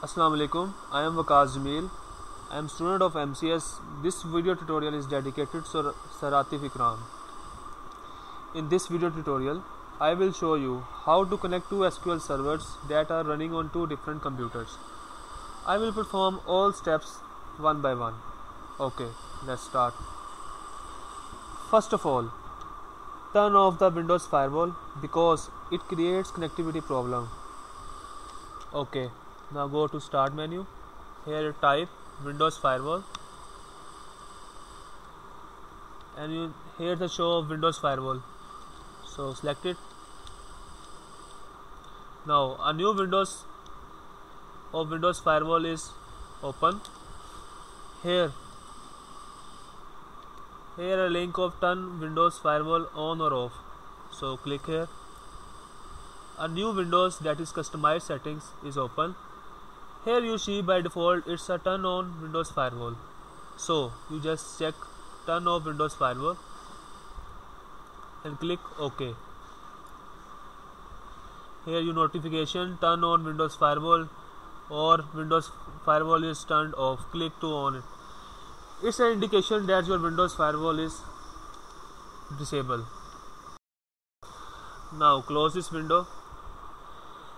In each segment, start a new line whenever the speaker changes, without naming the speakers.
Assalamu alaikum. I am Waqas Jameel. I am student of MCS. This video tutorial is dedicated to Sir Atif Ikram. In this video tutorial, I will show you how to connect two SQL servers that are running on two different computers. I will perform all steps one by one. Okay, let's start. First of all, turn off the Windows firewall because it creates connectivity problem. Okay, now go to start menu. Here type Windows firewall and here the show of Windows firewall. So select it. Now a new Windows firewall is open. Here a link of turn Windows firewall on or off. So click here. A new Windows that is customized settings is open. Here you see by default it's a turn on Windows firewall. So you just check turn off Windows firewall and click OK. Here your notification turn on Windows firewall or Windows firewall is turned off. Click to on it. It's an indication that your Windows firewall is disabled. Now close this window.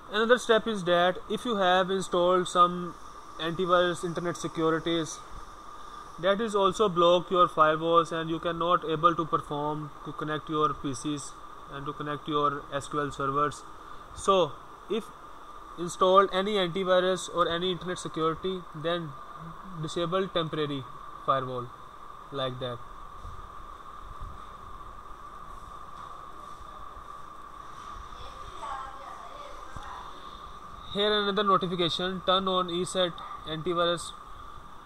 Another step is that if you have installed some antivirus internet securities, that is also block your firewalls and you cannot able to perform to connect your PCs and to connect your SQL servers. So if installed any antivirus or any internet security, then disable temporary firewall like that. Here another notification turn on ESET antivirus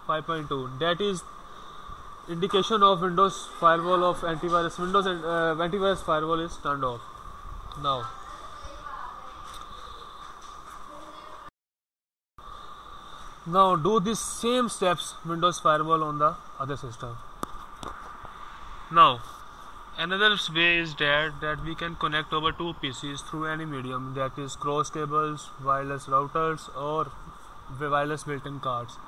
5.2. That is indication of Windows firewall of antivirus. Windows and antivirus firewall is turned off. Now do this same steps Windows firewall on the other system. Now another way is that we can connect over two PCs through any medium, that is cross cables, wireless routers or wireless built-in cards.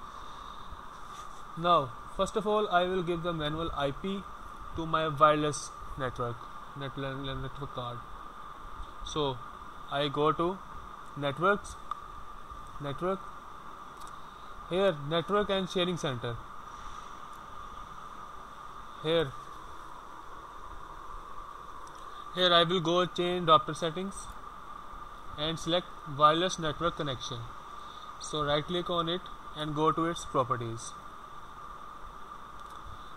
Now first of all I will give the manual IP to my wireless network card. So I go to network, here network and sharing center. Here I will go change adapter settings and select wireless network connection. So right click on it and go to its properties.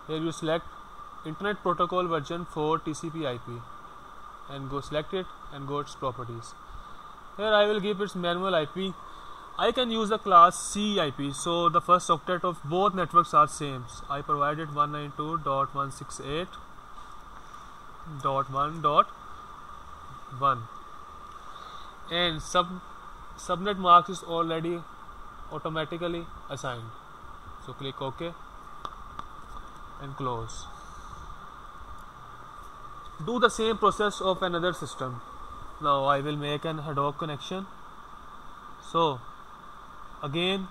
Here you select Internet Protocol version 4 TCP IP and go select it and go to its properties. Here I will give its manual IP. I can use the class C IP, so the first octet of both networks are same. I provided 192.168.1.1 and subnet marks is already automatically assigned. So click OK and close. Do the same process of another system. Now I will make an ad hoc connection. So again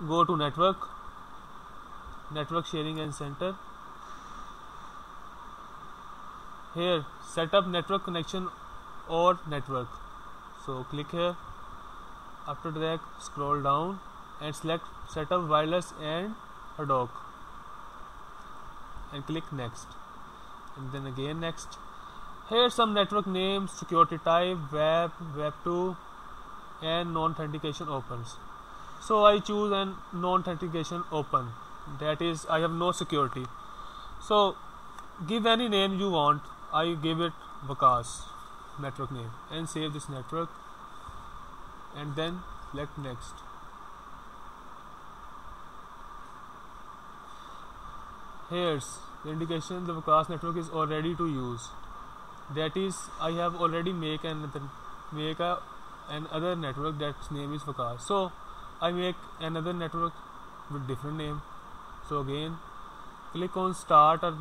go to network sharing and center. Here set up network connection or network. So click here. After that scroll down and select set up wireless and ad hoc and click next and then again next. Here some network names, security type, web 2 and non-authentication opens. So I choose an non-authentication open, that is I have no security. So give any name you want. I give it Waqas network name and save this network and then select next. Here's the indication the Waqas network is already to use. That is I have already make another network that's name is Waqas. So I make another network with different name. So again click on start a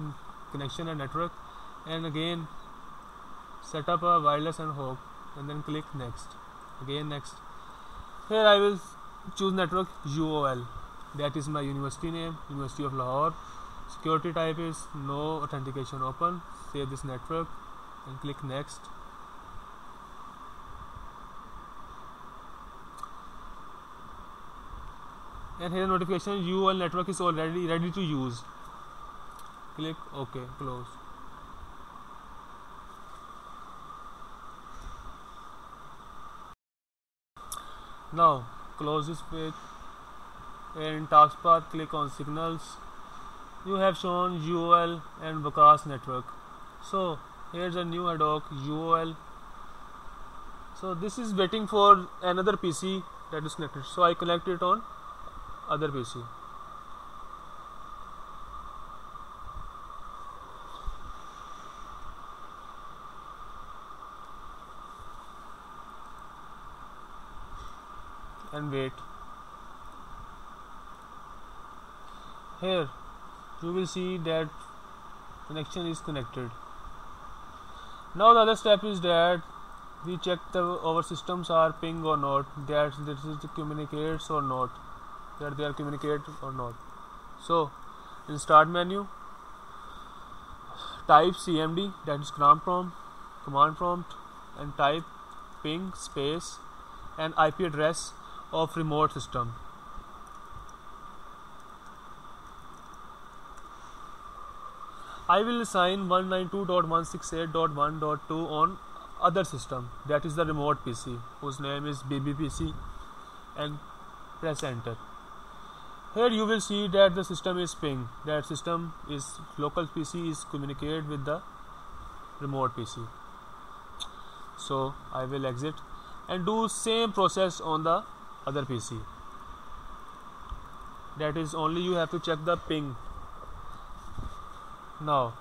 connection and network and again set up a wireless and hook and then click next, again next. Here I will choose network UOL, that is my university name, University of Lahore. Security type is no authentication open. Save this network and click next. And here notification UOL network is already ready to use. Click OK, close. Now close this page. In taskbar click on signals. You have shown UOL and Vikas network. So here's a new ad hoc UOL. So this is waiting for another PC that is connected. So I connect it on other PC. And wait. Here you will see that connection is connected. Now the other step is that we check our systems are ping or not, that this is communicates or not, that they are communicate or not. So in start menu type CMD, that is command prompt, and type ping space and IP address of remote system. I will assign 192.168.1.2 on other system, that is the remote PC, whose name is BBPC, and press enter. Here you will see that the system is ping, that system is local PC is communicate with the remote PC. So I will exit and do same process on the other PC. That is only you have to check the ping. Now